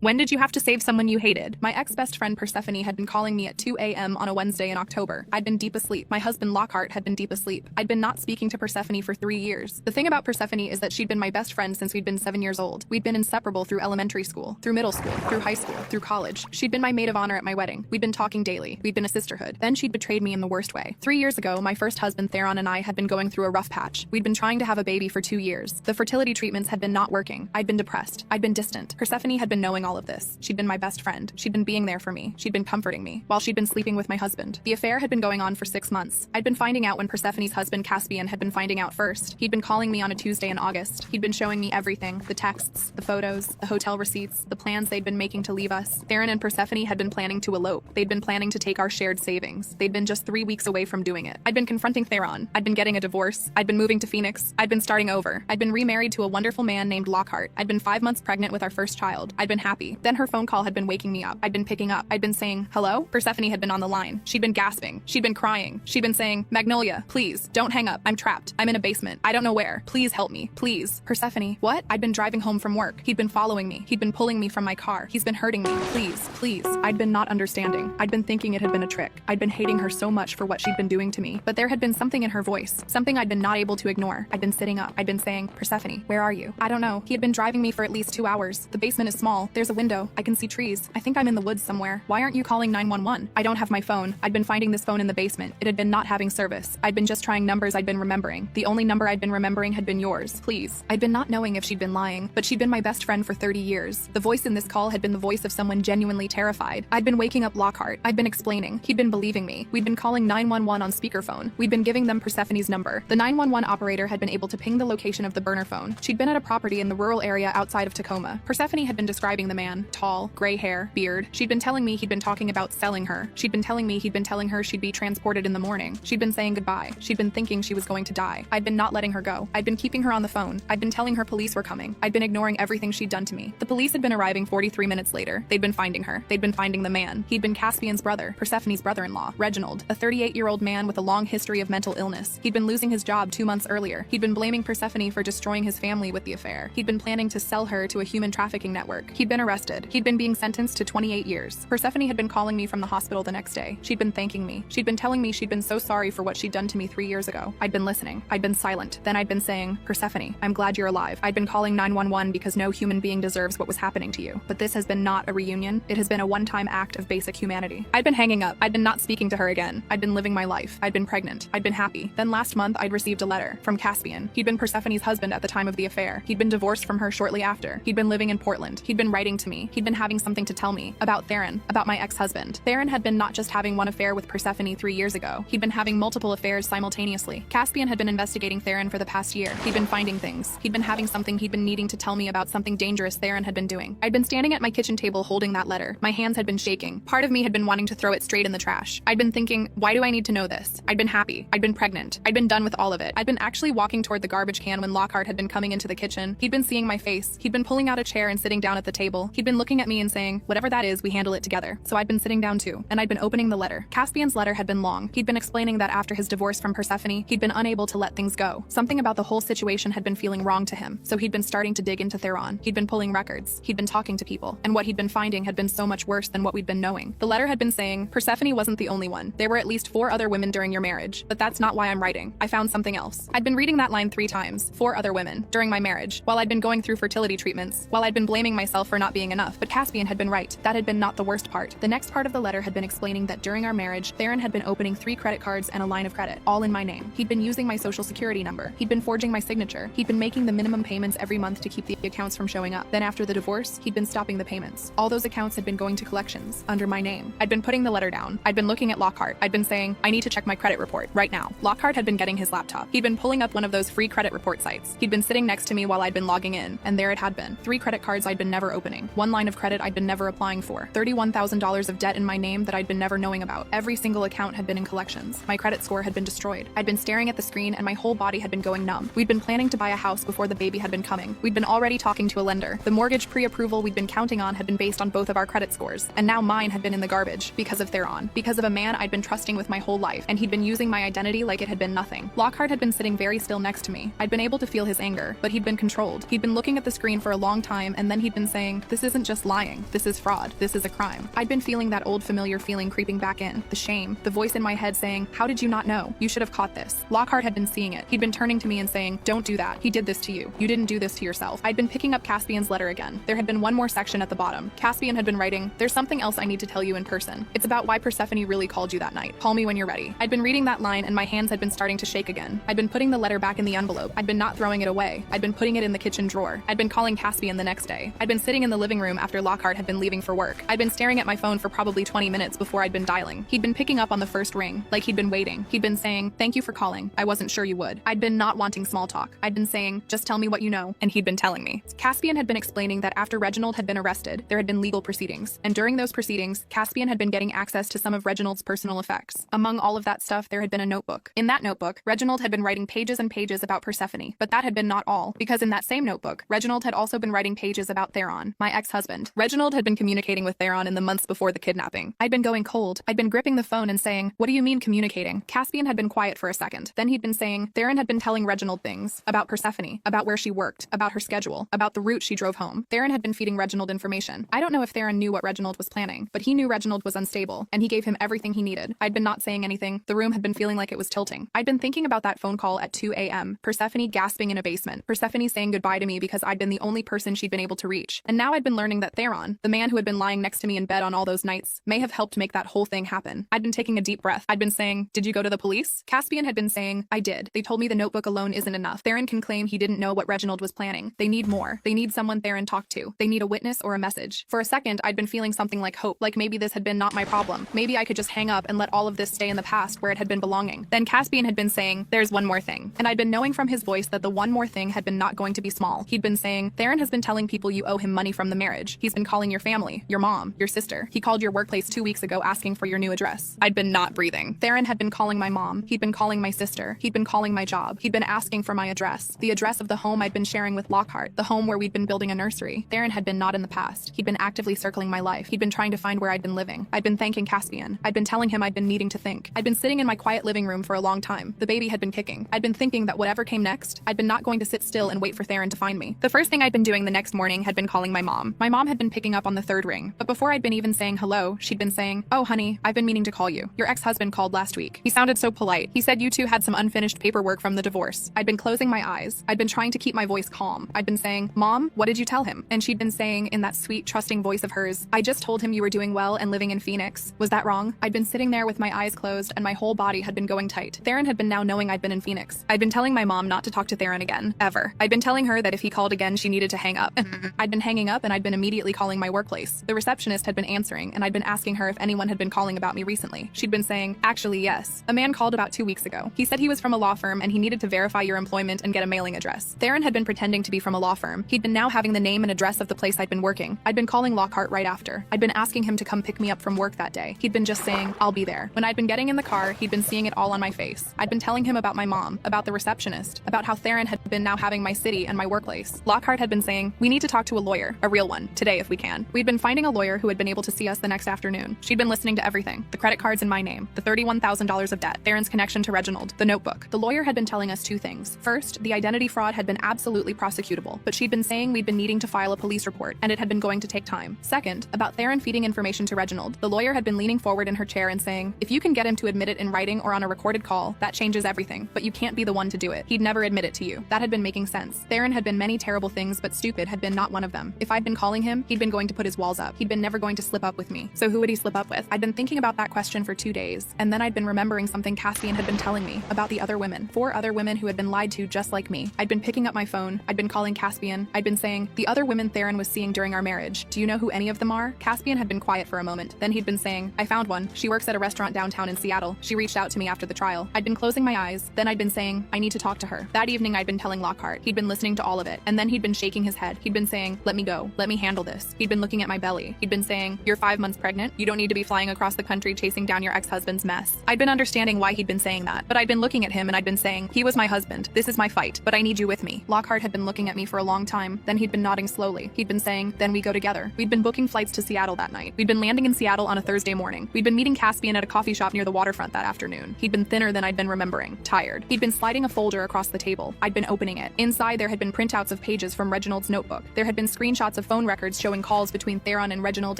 When did you have to save someone you hated? My ex-best friend Persephone had been calling me at 2 a.m. on a Wednesday in October. I'd been deep asleep. My husband Lockhart had been deep asleep. I'd been not speaking to Persephone for 3 years. The thing about Persephone is that she'd been my best friend since we'd been 7 years old. We'd been inseparable through elementary school, through middle school, through high school, through college. She'd been my maid of honor at my wedding. We'd been talking daily. We'd been a sisterhood. Then she'd betrayed me in the worst way. 3 years ago, my first husband Theron and I had been going through a rough patch. We'd been trying to have a baby for 2 years. The fertility treatments had been not working. I'd been depressed. I'd been distant. Persephone had been knowing all of this. She'd been my best friend. She'd been being there for me. She'd been comforting me while she'd been sleeping with my husband. The affair had been going on for 6 months. I'd been finding out when Persephone's husband Caspian had been finding out first. He'd been calling me on a Tuesday in August. He'd been showing me everything, the texts, the photos, the hotel receipts, the plans they'd been making to leave us. Theron and Persephone had been planning to elope. They'd been planning to take our shared savings. They'd been just 3 weeks away from doing it. I'd been confronting Theron. I'd been getting a divorce. I'd been moving to Phoenix. I'd been starting over. I'd been remarried to a wonderful man named Lockhart. I'd been 5 months pregnant with our first child. I'd been happy. Then her phone call had been waking me up. I'd been picking up. I'd been saying, hello? Persephone had been on the line. She'd been gasping. She'd been crying. She'd been saying, Magnolia, please, don't hang up. I'm trapped. I'm in a basement. I don't know where. Please help me. Please. Persephone, what? I'd been driving home from work. He'd been following me. He'd been pulling me from my car. He's been hurting me. Please, please. I'd been not understanding. I'd been thinking it had been a trick. I'd been hating her so much for what she'd been doing to me. But there had been something in her voice. Something I'd been not able to ignore. I'd been sitting up. I'd been saying, Persephone, where are you? I don't know. He had been driving me for at least 2 hours. The basement is small. There's a window. I can see trees. I think I'm in the woods somewhere. Why aren't you calling 911? I don't have my phone. I'd been finding this phone in the basement. It had been not having service. I'd been just trying numbers I'd been remembering. The only number I'd been remembering had been yours. Please. I'd been not knowing if she'd been lying, but she'd been my best friend for 30 years. The voice in this call had been the voice of someone genuinely terrified. I'd been waking up Lockhart. I'd been explaining. He'd been believing me. We'd been calling 911 on speakerphone. We'd been giving them Persephone's number. The 911 operator had been able to ping the location of the burner phone. She'd been at a property in the rural area outside of Tacoma. Persephone had been describing the man. Tall, gray hair, beard. She'd been telling me he'd been talking about selling her. She'd been telling me he'd been telling her she'd be transported in the morning. She'd been saying goodbye. She'd been thinking she was going to die. I'd been not letting her go. I'd been keeping her on the phone. I'd been telling her police were coming. I'd been ignoring everything she'd done to me. The police had been arriving 43 minutes later. They'd been finding her. They'd been finding the man. He'd been Caspian's brother, Persephone's brother-in-law, Reginald, a 38-year-old man with a long history of mental illness. He'd been losing his job 2 months earlier. He'd been blaming Persephone for destroying his family with the affair. He'd been planning to sell her to a human trafficking network. He'd been arrested. He'd been being sentenced to 28 years. Persephone had been calling me from the hospital the next day. She'd been thanking me. She'd been telling me she'd been so sorry for what she'd done to me 3 years ago. I'd been listening. I'd been silent. Then I'd been saying, Persephone, I'm glad you're alive. I'd been calling 911 because no human being deserves what was happening to you. But this has been not a reunion. It has been a one-time act of basic humanity. I'd been hanging up. I'd been not speaking to her again. I'd been living my life. I'd been pregnant. I'd been happy. Then last month, I'd received a letter from Caspian. He'd been Persephone's husband at the time of the affair. He'd been divorced from her shortly after. He'd been living in Portland. He'd been writing to me. He'd been having something to tell me about Theron, about my ex-husband. Theron had been not just having one affair with Persephone 3 years ago. He'd been having multiple affairs simultaneously. Caspian had been investigating Theron for the past year. He'd been finding things. He'd been having something he'd been needing to tell me about something dangerous Theron had been doing. I'd been standing at my kitchen table holding that letter. My hands had been shaking. Part of me had been wanting to throw it straight in the trash. I'd been thinking, why do I need to know this? I'd been happy. I'd been pregnant. I'd been done with all of it. I'd been actually walking toward the garbage can when Lockhart had been coming into the kitchen. He'd been seeing my face. He'd been pulling out a chair and sitting down at the table. He'd been looking at me and saying, whatever that is, we handle it together. So I'd been sitting down too, and I'd been opening the letter. Caspian's letter had been long. He'd been explaining that after his divorce from Persephone, he'd been unable to let things go. Something about the whole situation had been feeling wrong to him, so he'd been starting to dig into Theron. He'd been pulling records. He'd been talking to people, and what he'd been finding had been so much worse than what we'd been knowing. The letter had been saying, Persephone wasn't the only one. There were at least 4 other women during your marriage, but that's not why I'm writing. I found something else. I'd been reading that line 3 times, 4 other women, during my marriage, while I'd been going through fertility treatments, while I'd been blaming myself for not being enough, but Caspian had been right. That had been not the worst part. The next part of the letter had been explaining that during our marriage, Theron had been opening 3 credit cards and a line of credit, all in my name. He'd been using my social security number. He'd been forging my signature. He'd been making the minimum payments every month to keep the accounts from showing up. Then after the divorce, he'd been stopping the payments. All those accounts had been going to collections, under my name. I'd been putting the letter down. I'd been looking at Lockhart. I'd been saying, I need to check my credit report, right now. Lockhart had been getting his laptop. He'd been pulling up one of those free credit report sites. He'd been sitting next to me while I'd been logging in, and there it had been. 3 credit cards I'd been never opening. 1 line of credit I'd been never applying for. $31,000 of debt in my name that I'd been never knowing about. Every single account had been in collections. My credit score had been destroyed. I'd been staring at the screen and my whole body had been going numb. We'd been planning to buy a house before the baby had been coming. We'd been already talking to a lender. The mortgage pre-approval we'd been counting on had been based on both of our credit scores, and now mine had been in the garbage because of Theron, because of a man I'd been trusting with my whole life, and he'd been using my identity like it had been nothing. Lockhart had been sitting very still next to me. I'd been able to feel his anger, but he'd been controlled. He'd been looking at the screen for a long time, and then he'd been saying, this isn't just lying. This is fraud. This is a crime. I'd been feeling that old familiar feeling creeping back in. The shame. The voice in my head saying, how did you not know? You should have caught this. Lockhart had been seeing it. He'd been turning to me and saying, don't do that. He did this to you. You didn't do this to yourself. I'd been picking up Caspian's letter again. There had been one more section at the bottom. Caspian had been writing, there's something else I need to tell you in person. It's about why Persephone really called you that night. Call me when you're ready. I'd been reading that line and my hands had been starting to shake again. I'd been putting the letter back in the envelope. I'd been not throwing it away. I'd been putting it in the kitchen drawer. I'd been calling Caspian the next day. I'd been sitting in the living room after Lockhart had been leaving for work. I'd been staring at my phone for probably 20 minutes before I'd been dialing. He'd been picking up on the first ring, like he'd been waiting. He'd been saying, thank you for calling. I wasn't sure you would. I'd been not wanting small talk. I'd been saying, just tell me what you know. And he'd been telling me. Caspian had been explaining that after Reginald had been arrested, there had been legal proceedings. And during those proceedings, Caspian had been getting access to some of Reginald's personal effects. Among all of that stuff, there had been a notebook. In that notebook, Reginald had been writing pages and pages about Persephone. But that had been not all, because in that same notebook, Reginald had also been writing pages about Theron, my ex-husband. Reginald had been communicating with Theron in the months before the kidnapping. I'd been going cold. I'd been gripping the phone and saying, what do you mean communicating? Caspian had been quiet for a second. Then he'd been saying, Theron had been telling Reginald things about Persephone, about where she worked, about her schedule, about the route she drove home. Theron had been feeding Reginald information. I don't know if Theron knew what Reginald was planning, but he knew Reginald was unstable, and he gave him everything he needed. I'd been not saying anything. The room had been feeling like it was tilting. I'd been thinking about that phone call at 2 a.m. Persephone gasping in a basement. Persephone saying goodbye to me because I'd been the only person she'd been able to reach. And now I'd been learning that Theron, the man who had been lying next to me in bed on all those nights, may have helped make that whole thing happen. I'd been taking a deep breath. I'd been saying, did you go to the police? Caspian had been saying, I did. They told me the notebook alone isn't enough. Theron can claim he didn't know what Reginald was planning. They need more. They need someone Theron talked to. They need a witness or a message. For a second, I'd been feeling something like hope, like maybe this had been not my problem. Maybe I could just hang up and let all of this stay in the past where it had been belonging. Then Caspian had been saying, there's one more thing. And I'd been knowing from his voice that the one more thing had been not going to be small. He'd been saying, Theron has been telling people you owe him money from the marriage. He's been calling your family, your mom, your sister. He called your workplace 2 weeks ago asking for your new address. I'd been not breathing. Theron had been calling my mom. He'd been calling my sister. He'd been calling my job. He'd been asking for my address. The address of the home I'd been sharing with Lockhart, the home where we'd been building a nursery. Theron had been not in the past. He'd been actively circling my life. He'd been trying to find where I'd been living. I'd been thanking Caspian. I'd been telling him I'd been needing to think. I'd been sitting in my quiet living room for a long time. The baby had been kicking. I'd been thinking that whatever came next, I'd been not going to sit still and wait for Theron to find me. The first thing I'd been doing the next morning had been calling my mom. My mom had been picking up on the third ring, but before I'd been even saying hello, she'd been saying, oh honey, I've been meaning to call you. Your ex-husband called last week. He sounded so polite. He said you two had some unfinished paperwork from the divorce. I'd been closing my eyes. I'd been trying to keep my voice calm. I'd been saying, Mom, what did you tell him? And she'd been saying in that sweet, trusting voice of hers, I just told him you were doing well and living in Phoenix. Was that wrong? I'd been sitting there with my eyes closed and my whole body had been going tight. Theron had been now knowing I'd been in Phoenix. I'd been telling my mom not to talk to Theron again, ever. I'd been telling her that if he called again, she needed to hang up. I'd been hanging up and I'd been immediately calling my workplace. The receptionist had been answering and I'd been asking her if anyone had been calling about me recently. She'd been saying, actually, yes. A man called about 2 weeks ago. He said he was from a law firm and he needed to verify your employment and get a mailing address. Theron had been pretending to be from a law firm. He'd been now having the name and address of the place I'd been working. I'd been calling Lockhart right after. I'd been asking him to come pick me up from work that day. He'd been just saying, I'll be there. When I'd been getting in the car, he'd been seeing it all on my face. I'd been telling him about my mom, about the receptionist, about how Theron had been now having my city and my workplace. Lockhart had been saying, we need to talk to a lawyer, a real one, today if we can. We'd been finding a lawyer who had been able to see us the next afternoon. She'd been listening to everything. The credit cards in my name, the $31,000 of debt, Theron's connection to Reginald, the notebook. The lawyer had been telling us two things. First, the identity fraud had been absolutely prosecutable, but she'd been saying we'd been needing to file a police report, and it had been going to take time. Second, about Theron feeding information to Reginald, the lawyer had been leaning forward in her chair and saying, if you can get him to admit it in writing or on a recorded call, that changes everything, but you can't be the one to do it. He'd never admit it to you. That had been making sense. Theron had been many terrible things, but stupid had been not one of them. If I'd been calling him, he'd been going to put his walls up. He'd been never going to slip up with me. So who would he slip up with? I'd been thinking about that question for 2 days, and then I'd been remembering something Caspian had been telling me about the other women. 4 other women who had been lied to just like me. I'd been picking up my phone. I'd been calling Caspian. I'd been saying, the other women Theron was seeing during our marriage. Do you know who any of them are? Caspian had been quiet for a moment. Then he'd been saying, I found one. She works at a restaurant downtown in Seattle. She reached out to me after the trial. I'd been closing my eyes. Then I'd been saying, I need to talk to her. That evening I'd been telling Lockhart. He'd been listening to all of it. And then he'd been shaking his head. He'd been saying, let me go. Let me handle this. He'd been looking at my belly. He'd been saying, you're 5 months pregnant. You don't need to be flying across the country chasing down your ex-husband's mess. I'd been understanding why he'd been saying that, but I'd been looking at him and I'd been saying, he was my husband. This is my fight, but I need you with me. Lockhart had been looking at me for a long time. Then he'd been nodding slowly. He'd been saying, then we go together. We'd been booking flights to Seattle that night. We'd been landing in Seattle on a Thursday morning. We'd been meeting Caspian at a coffee shop near the waterfront that afternoon. He'd been thinner than I'd been remembering, tired. He'd been sliding a folder across the table. I'd been opening it. Inside there had been printouts of pages from Reginald's notebook. There had been screenshots screenshots of phone records showing calls between Theron and Reginald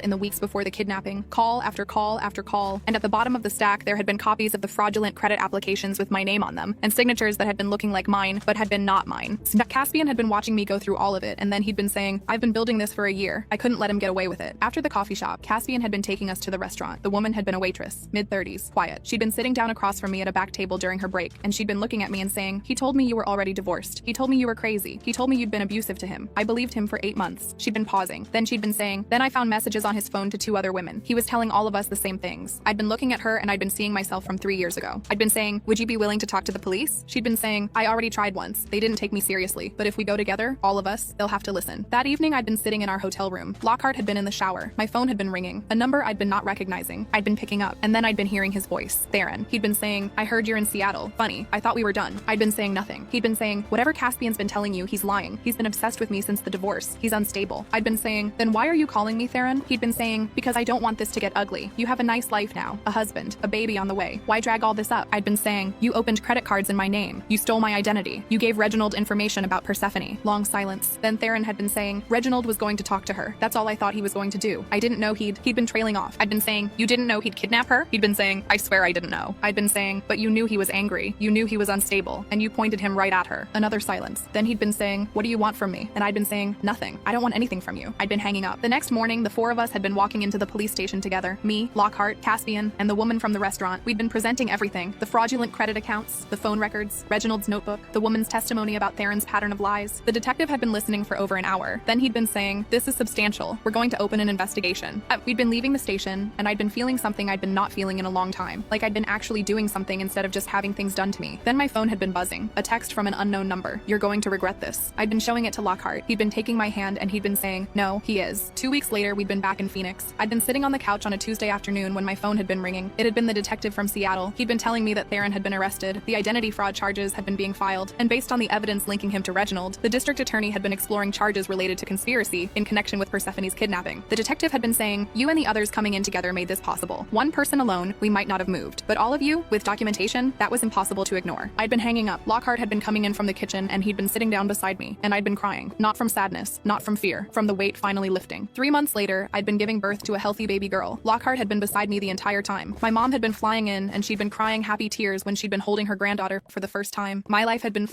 in the weeks before the kidnapping. Call after call after call. And at the bottom of the stack, there had been copies of the fraudulent credit applications with my name on them, and signatures that had been looking like mine, but had been not mine. Caspian had been watching me go through all of it, and then he'd been saying, I've been building this for a year. I couldn't let him get away with it. After the coffee shop, Caspian had been taking us to the restaurant. The woman had been a waitress, mid-30s, quiet. She'd been sitting down across from me at a back table during her break, and she'd been looking at me and saying, he told me you were already divorced. He told me you were crazy. He told me you'd been abusive to him. I believed him for 8 months. She'd been pausing. Then she'd been saying, then I found messages on his phone to 2 other women. He was telling all of us the same things. I'd been looking at her and I'd been seeing myself from 3 years ago. I'd been saying, would you be willing to talk to the police? She'd been saying, I already tried once. They didn't take me seriously. But if we go together, all of us, they'll have to listen. That evening, I'd been sitting in our hotel room. Lockhart had been in the shower. My phone had been ringing. A number I'd been not recognizing. I'd been picking up. And then I'd been hearing his voice. Theron. He'd been saying, I heard you're in Seattle. Funny. I thought we were done. I'd been saying nothing. He'd been saying, whatever Caspian's been telling you, he's lying. He's been obsessed with me since the divorce. He's unstable. I'd been saying, then why are you calling me, Theron? He'd been saying, because I don't want this to get ugly. You have a nice life now. A husband. A baby on the way. Why drag all this up? I'd been saying, you opened credit cards in my name. You stole my identity. You gave Reginald information about Persephone. Long silence. Then Theron had been saying, Reginald was going to talk to her. That's all I thought he was going to do. I didn't know he'd been trailing off. I'd been saying, you didn't know he'd kidnap her? He'd been saying, I swear I didn't know. I'd been saying, but you knew he was angry. You knew he was unstable. And you pointed him right at her. Another silence. Then he'd been saying, what do you want from me? And I'd been saying, nothing. I don't want anything from you. I'd been hanging up. The next morning, the 4 of us had been walking into the police station together. Me, Lockhart, Caspian, and the woman from the restaurant. We'd been presenting everything. The fraudulent credit accounts, the phone records, Reginald's notebook, the woman's testimony about Theron's pattern of lies. The detective had been listening for over an hour. Then he'd been saying, this is substantial. We're going to open an investigation. We'd been leaving the station, and I'd been feeling something I'd been not feeling in a long time. Like I'd been actually doing something instead of just having things done to me. Then my phone had been buzzing. A text from an unknown number. You're going to regret this. I'd been showing it to Lockhart. He'd been taking my hand and he'd been saying, no, he is. 2 weeks later, we'd been back in Phoenix. I'd been sitting on the couch on a Tuesday afternoon when my phone had been ringing. It had been the detective from Seattle. He'd been telling me that Theron had been arrested. The identity fraud charges had been being filed. And based on the evidence linking him to Reginald, the district attorney had been exploring charges related to conspiracy in connection with Persephone's kidnapping. The detective had been saying, you and the others coming in together made this possible. One person alone, we might not have moved. But all of you, with documentation, that was impossible to ignore. I'd been hanging up. Lockhart had been coming in from the kitchen and he'd been sitting down beside me. And I'd been crying. Not from sadness, not from fear, from the weight finally lifting. 3 months later, I'd been giving birth to a healthy baby girl. Lockhart had been beside me the entire time. My mom had been flying in and she'd been crying happy tears when she'd been holding her granddaughter for the first time. My life had been